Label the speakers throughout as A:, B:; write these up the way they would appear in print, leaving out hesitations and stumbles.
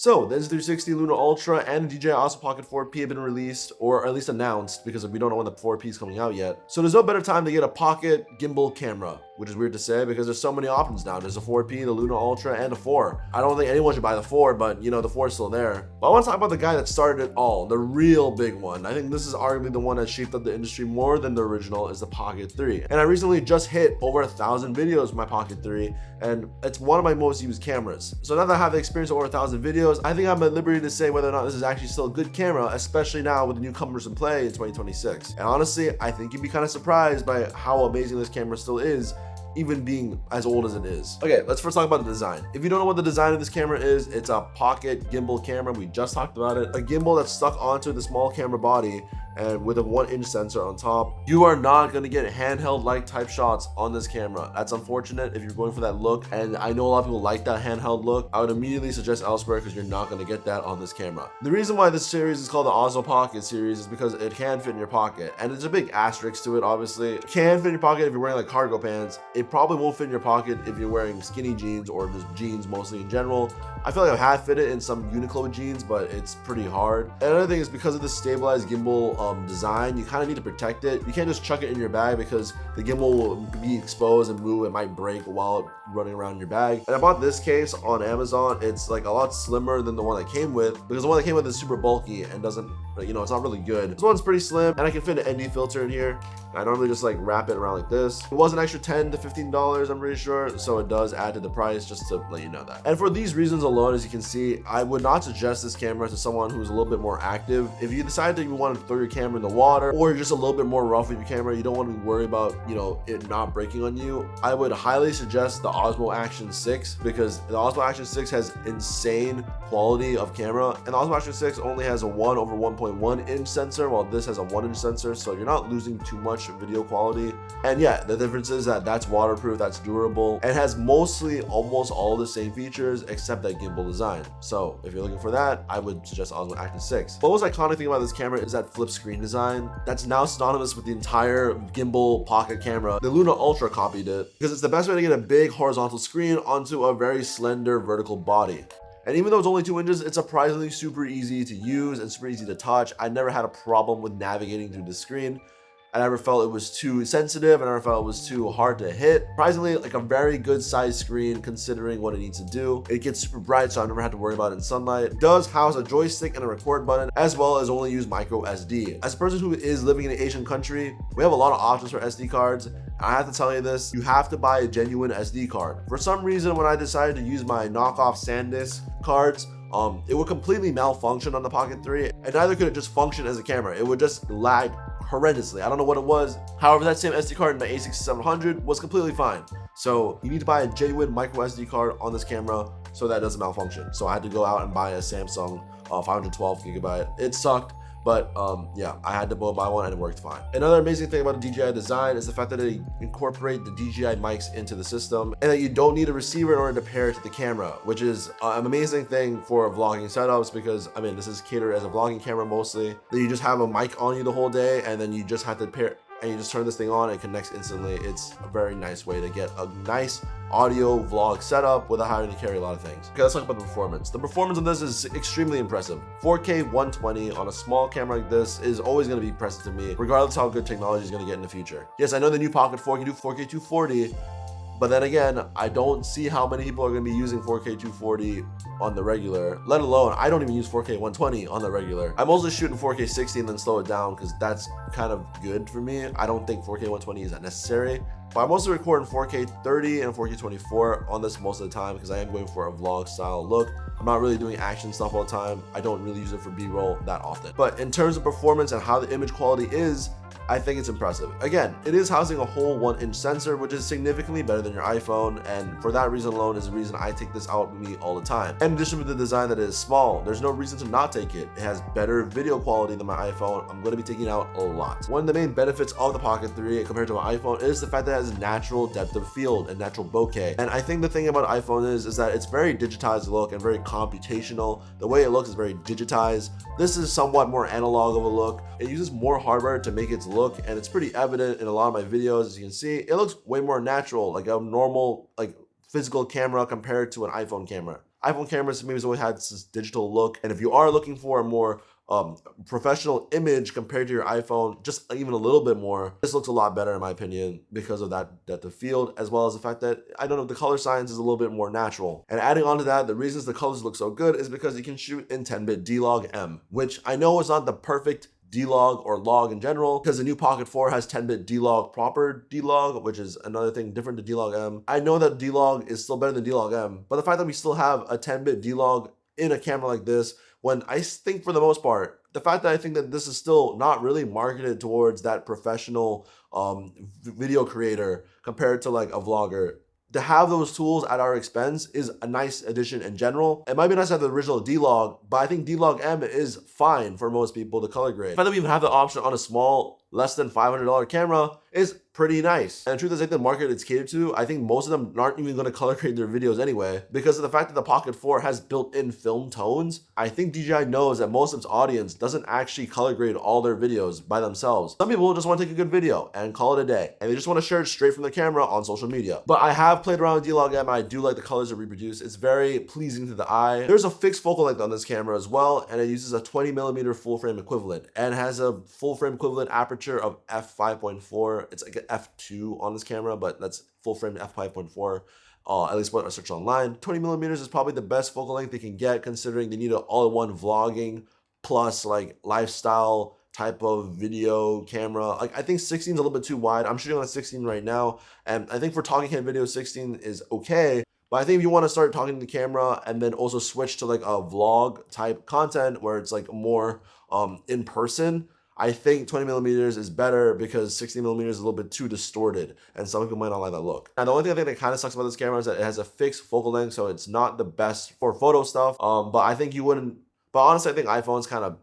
A: So the Insta360 Luna Ultra and the DJI Osmo Pocket 4P have been released, or at least announced, because we don't know when the 4P is coming out yet. So there's no better time to get a pocket gimbal camera, which is weird to say because there's so many options now. There's a 4P, the Luna Ultra, and a 4. I don't think anyone should buy the 4, but you know, the 4 is still there. But I want to talk about the guy that started it all, the real big one. I think this is arguably the one that shaped up the industry more than the original, is the Pocket 3. And I recently just hit over 1,000 videos with my Pocket 3, and it's one of my most used cameras. So now that I have the experience of over 1,000 videos, I think I'm at liberty to say whether or not this is actually still a good camera, especially now with the newcomers in play in 2026. And honestly, I think you'd be kind of surprised by how amazing this camera still is, even being as old as it is. Okay, let's first talk about the design. If you don't know what the design of this camera is, it's a pocket gimbal camera. We just talked about it. A gimbal that's stuck onto the small camera body and with a 1-inch sensor on top. You are not going to get handheld-like type shots on this camera. That's unfortunate if you're going for that look, and I know a lot of people like that handheld look. I would immediately suggest elsewhere because you're not going to get that on this camera. The reason why this series is called the Osmo Pocket series is because it can fit in your pocket, and there's a big asterisk to it, obviously. It can fit in your pocket if you're wearing like cargo pants. It probably won't fit in your pocket if you're wearing skinny jeans or just jeans mostly in general. I feel like I have fit it in some Uniqlo jeans, but it's pretty hard. Another thing is because of the stabilized gimbal design, you kind of need to protect it. You can't just chuck it in your bag because the gimbal will be exposed and move. It might break while running around in your bag. And I bought this case on Amazon. It's like a lot slimmer than the one I came with because the one that came with is super bulky and doesn't, you know, it's not really good. This one's pretty slim and I can fit an ND filter in here. I normally just like wrap it around like this. It was an extra $10 to $15, I'm pretty sure. So it does add to the price, just to let you know that. And for these reasons alone, as you can see, I would not suggest this camera to someone who's a little bit more active. If you decide that you want to throw your camera in the water or you're just a little bit more rough with your camera, you don't want to be worried about, you know, it not breaking on you, I would highly suggest the Osmo Action 6 because the Osmo Action 6 has insane quality of camera, and the Osmo Action 6 only has a 1/1.1 inch sensor while this has a 1-inch sensor, so you're not losing too much video quality. And yeah, the difference is that that's waterproof, that's durable, and has mostly almost all the same features except that gimbal design. So if you're looking for that, I would suggest Osmo Action 6. The most iconic thing about this camera is that flip screen design that's now synonymous with the entire gimbal pocket camera. The Luna Ultra copied it because it's the best way to get a big horizontal screen onto a very slender vertical body. And even though it's only 2 inches, it's surprisingly super easy to use and super easy to touch. I never had a problem with navigating through the screen. I never felt it was too sensitive. I never felt it was too hard to hit. Surprisingly, like a very good size screen considering what it needs to do. It gets super bright, so I never had to worry about it in sunlight. It does house a joystick and a record button, as well as only use micro SD. As a person who is living in an Asian country, we have a lot of options for SD cards. I have to tell you this, you have to buy a genuine SD card. For some reason, when I decided to use my knockoff SanDisk cards, it would completely malfunction on the Pocket 3, and neither could it just function as a camera. It would just lag horrendously. I don't know what it was. However, that same SD card in my A6700 was completely fine. So you need to buy a genuine micro SD card on this camera so that it doesn't malfunction. So I had to go out and buy a Samsung 512 gigabyte. It sucked. But yeah, I had to buy one and it worked fine. Another amazing thing about the DJI design is the fact that they incorporate the DJI mics into the system and that you don't need a receiver in order to pair it to the camera, which is an amazing thing for vlogging setups because, I mean, this is catered as a vlogging camera mostly. That you just have a mic on you the whole day and then you just have to pair and you just turn this thing on and it connects instantly. It's a very nice way to get a nice audio vlog setup without having to carry a lot of things. Okay, let's talk about the performance. The performance of this is extremely impressive. 4K 120 on a small camera like this is always going to be impressive to me, regardless of how good technology is going to get in the future. Yes, I know the new Pocket 4 can do 4K 240, but then again, I don't see how many people are going to be using 4K 240 on the regular, let alone, I don't even use 4K 120 on the regular. I'm mostly shooting 4K 60 and then slow it down because that's kind of good for me. I don't think 4K 120 is that necessary. But I'm also recording 4K 30 and 4K 24 on this most of the time because I am going for a vlog style look. I'm not really doing action stuff all the time. I don't really use it for B-roll that often. But in terms of performance and how the image quality is, I think it's impressive. Again, it is housing a whole 1-inch sensor, which is significantly better than your iPhone, and for that reason alone is the reason I take this out with me all the time. In addition to the design that it is small, there's no reason to not take it. It has better video quality than my iPhone. I'm going to be taking it out a lot. One of the main benefits of the Pocket 3 compared to my iPhone is the fact that it has natural depth of field and natural bokeh. And I think the thing about iPhone is that it's very digitized look and very computational. The way it looks is very digitized. This is somewhat more analog of a look. It uses more hardware to make its look, and it's pretty evident in a lot of my videos. As you can see, it looks way more natural, like a normal, like physical camera compared to an iPhone camera. iPhone cameras maybe has always had this digital look, and if you are looking for a more professional image compared to your iPhone, just even a little bit more, this looks a lot better in my opinion because of that depth of field, as well as the fact that, I don't know, the color science is a little bit more natural. And adding on to that, the reasons the colors look so good is because you can shoot in 10-bit D-Log M, which I know is not the perfect D-Log or log in general, because the new Pocket 4 has 10-bit D-Log proper D-Log, which is another thing different to D-Log M. I know that D-Log is still better than D-Log M, but the fact that we still have a 10-bit D-Log in a camera like this, when I think for the most part, the fact that I think that this is still not really marketed towards that professional video creator compared to like a vlogger, to have those tools at our expense is a nice addition in general. It might be nice to have the original D-Log, but I think D-Log M is fine for most people to color grade. The fact that we even have the option on a small, less than $500 camera is pretty nice. And the truth is, like, the market it's catered to, I think most of them aren't even going to color grade their videos anyway, because of the fact that the Pocket 4 has built-in film tones. I think DJI knows that most of its audience doesn't actually color grade all their videos by themselves. Some people just want to take a good video and call it a day, and they just want to share it straight from the camera on social media. But I have played around with D-Log M, and I do like the colors it reproduces. It's very pleasing to the eye. There's a fixed focal length on this camera as well, and it uses a 20mm full frame equivalent, and has a full frame equivalent aperture of f5.4. It's like an f2 on this camera, but that's full frame f5.4. At least what I searched online. 20mm is probably the best focal length they can get, considering they need an all-in-one vlogging plus like lifestyle type of video camera. Like, I think 16 is a little bit too wide. I'm shooting on a 16 right now, and I think for talking head video, 16 is okay. But I think if you want to start talking to the camera and then also switch to like a vlog type content where it's like more in person, I think 20mm is better because 60mm is a little bit too distorted, and some people might not like that look. And the only thing I think that kind of sucks about this camera is that it has a fixed focal length, so it's not the best for photo stuff. But I think you wouldn't. But honestly, I think iPhone's kind of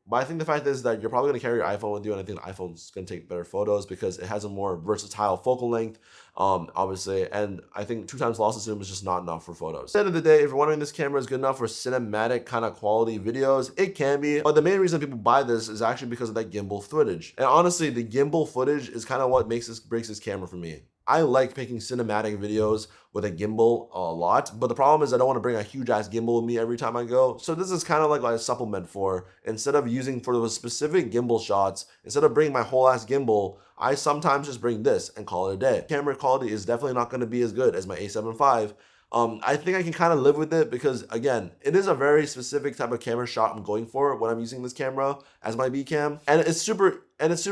A: But I think the fact is that you're probably going to carry your iPhone with you, and I think the iPhone's going to take better photos because it has a more versatile focal length, obviously. And I think 2x loss of zoom is just not enough for photos. At the end of the day, if you're wondering this camera is good enough for cinematic kind of quality videos, it can be. But the main reason people buy this is actually because of that gimbal footage. And honestly, the gimbal footage is kind of what breaks this camera for me. I like making cinematic videos with a gimbal a lot, but the problem is I don't want to bring a huge ass gimbal with me every time I go. So this is kind of like a supplement for, instead of using for those specific gimbal shots, instead of bringing my whole ass gimbal, I sometimes just bring this and call it a day. Camera quality is definitely not going to be as good as my A7 IV. I think I can kind of live with it because, again, it is a very specific type of camera shot I'm going for when I'm using this camera as my B cam, and it's super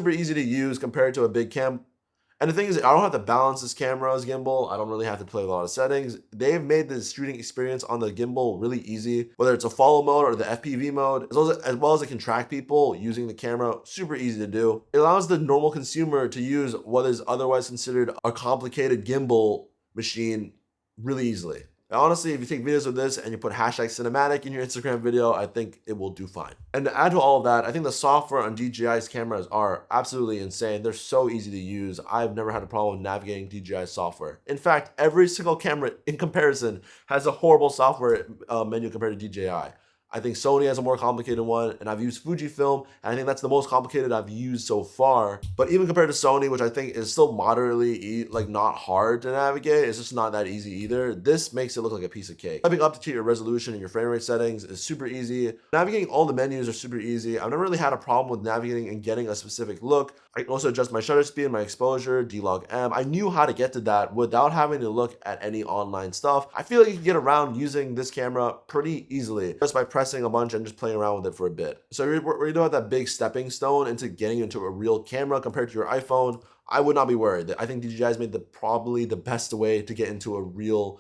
A: easy to use compared to a big cam. And the thing is, I don't have to balance this camera's gimbal. I don't really have to play with a lot of settings. They've made the shooting experience on the gimbal really easy, whether it's a follow mode or the FPV mode, as well as it can track people using the camera. Super easy to do. It allows the normal consumer to use what is otherwise considered a complicated gimbal machine really easily. Honestly, if you take videos of this and you put hashtag cinematic in your Instagram video, I think it will do fine. And to add to all of that, I think the software on DJI's cameras are absolutely insane. They're so easy to use. I've never had a problem with navigating DJI software. In fact, every single camera in comparison has a horrible software menu compared to DJI. I think Sony has a more complicated one, and I've used Fujifilm, and I think that's the most complicated I've used so far. But even compared to Sony, which I think is still moderately, like, not hard to navigate, it's just not that easy either. This makes it look like a piece of cake. Stepping up to your resolution and your frame rate settings is super easy. Navigating all the menus are super easy. I've never really had a problem with navigating and getting a specific look. I can also adjust my shutter speed, my exposure, D-Log M. I knew how to get to that without having to look at any online stuff. I feel like you can get around using this camera pretty easily just by pressing a bunch and just playing around with it for a bit. So we're doing that big stepping stone into getting into a real camera compared to your iPhone. I would not be worried. I think DJI has made probably the best way to get into a real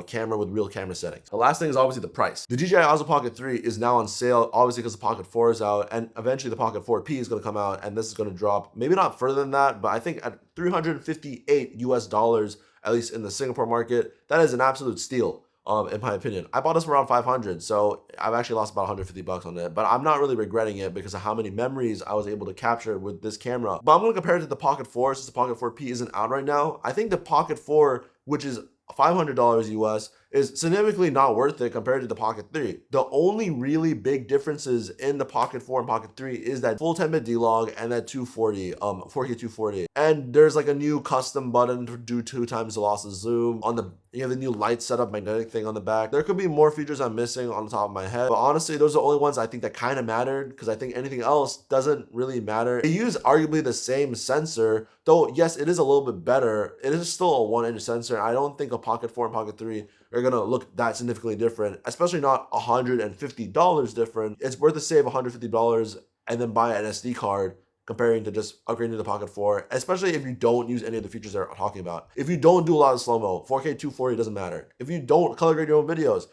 A: camera with real camera settings. The last thing is obviously the price. The DJI Osmo Pocket 3 is now on sale, obviously because the Pocket 4 is out, and eventually the Pocket 4P is going to come out, and this is going to drop maybe not further than that, but I think at $358 US, at least in the Singapore market, that is an absolute steal. In my opinion, I bought this for around 500, so I've actually lost about 150 bucks on it, but I'm not really regretting it because of how many memories I was able to capture with this camera. But I'm going to compare it to the Pocket 4 since the Pocket 4P isn't out right now. I think the Pocket 4, which is $500 US, is significantly not worth it compared to the Pocket 3. The only really big differences in the Pocket 4 and Pocket 3 is that full 10-bit D-Log and that 240, 4K 240. And there's like a new custom button to do 2 times the loss of zoom. On the, you have the new light setup magnetic thing on the back. There could be more features I'm missing on the top of my head, but honestly, those are the only ones I think that kind of mattered, because I think anything else doesn't really matter. They use arguably the same sensor, though yes, it is a little bit better. It is still a 1-inch sensor. I don't think a Pocket 4 and Pocket 3 are gonna look that significantly different, especially not $150 different. It's worth to save $150 and then buy an SD card comparing to just upgrading to the Pocket 4, especially if you don't use any of the features they're talking about. If you don't do a lot of slow-mo, 4K 240 doesn't matter. If you don't color grade your own videos,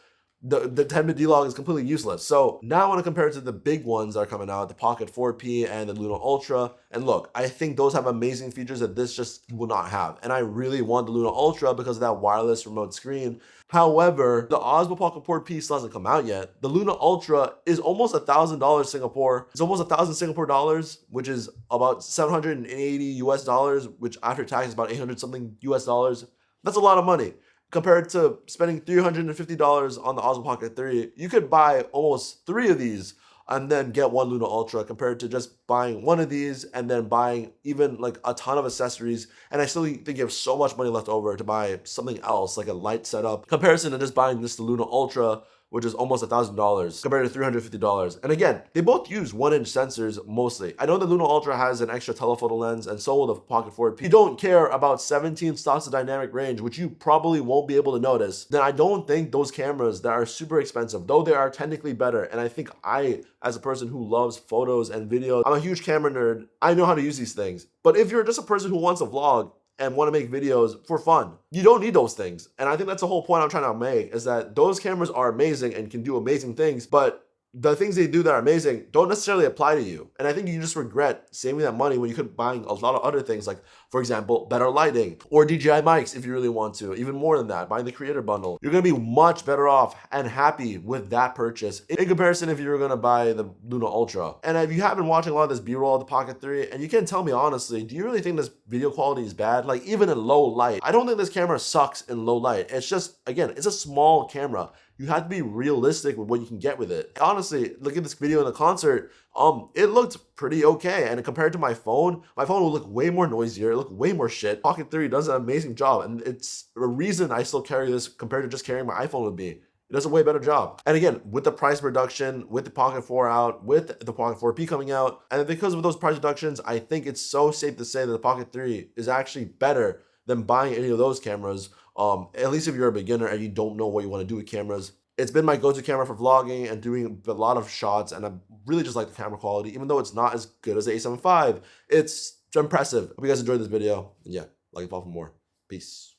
A: the 10-bit D-Log is completely useless. So now I want to compare it to the big ones that are coming out, the Pocket 4P and the Luna Ultra. And look, I think those have amazing features that this just will not have. And I really want the Luna Ultra because of that wireless remote screen. However, the Osmo Pocket 4P still hasn't come out yet. The Luna Ultra is almost $1,000 Singapore. It's almost 1,000 Singapore dollars, which is about 780 US dollars, which after tax is about 800 something US dollars. That's a lot of money. Compared to spending $350 on the Osmo Pocket 3, you could buy almost 3 of these and then get one Luna Ultra, compared to just buying one of these and then buying even like a ton of accessories. And I still think you have so much money left over to buy something else, like a light setup, comparison to just buying this the Luna Ultra, which is almost $1,000 compared to $350. And again, they both use 1-inch sensors mostly. I know the Luna Ultra has an extra telephoto lens, and so will the Pocket 4P. If you don't care about 17 stops of dynamic range, which you probably won't be able to notice, then I don't think those cameras that are super expensive, though they are technically better, and I think I, as a person who loves photos and videos, I'm a huge camera nerd, I know how to use these things. But if you're just a person who wants to vlog and want to make videos for fun, you don't need those things. And I think that's the whole point I'm trying to make, is that those cameras are amazing and can do amazing things, but the things they do that are amazing don't necessarily apply to you. And I think you just regret saving that money when you could be buying a lot of other things, like, for example, better lighting or DJI mics if you really want to. Even more than that, buying the creator bundle. You're gonna be much better off and happy with that purchase in comparison if you were gonna buy the Luna Ultra. And if you have been watching a lot of this B-roll of the Pocket 3, and you can tell me honestly, do you really think this video quality is bad? Like, even in low light, I don't think this camera sucks in low light. It's just, again, it's a small camera. You have to be realistic with what you can get with it. Honestly, look at this video in the concert. It looked pretty okay. And compared to my phone will look way more noisier. It looked way more shit. Pocket 3 does an amazing job. And it's a reason I still carry this compared to just carrying my iPhone with me. It does a way better job. And again, with the price reduction, with the Pocket 4 out, with the Pocket 4P coming out, and because of those price reductions, I think it's so safe to say that the Pocket 3 is actually better than buying any of those cameras. At least if you're a beginner and you don't know what you want to do with cameras. It's been my go-to camera for vlogging and doing a lot of shots, and I really just like the camera quality. Even though it's not as good as the A7 IV, it's impressive. Hope you guys enjoyed this video. And yeah, like and follow for more. Peace.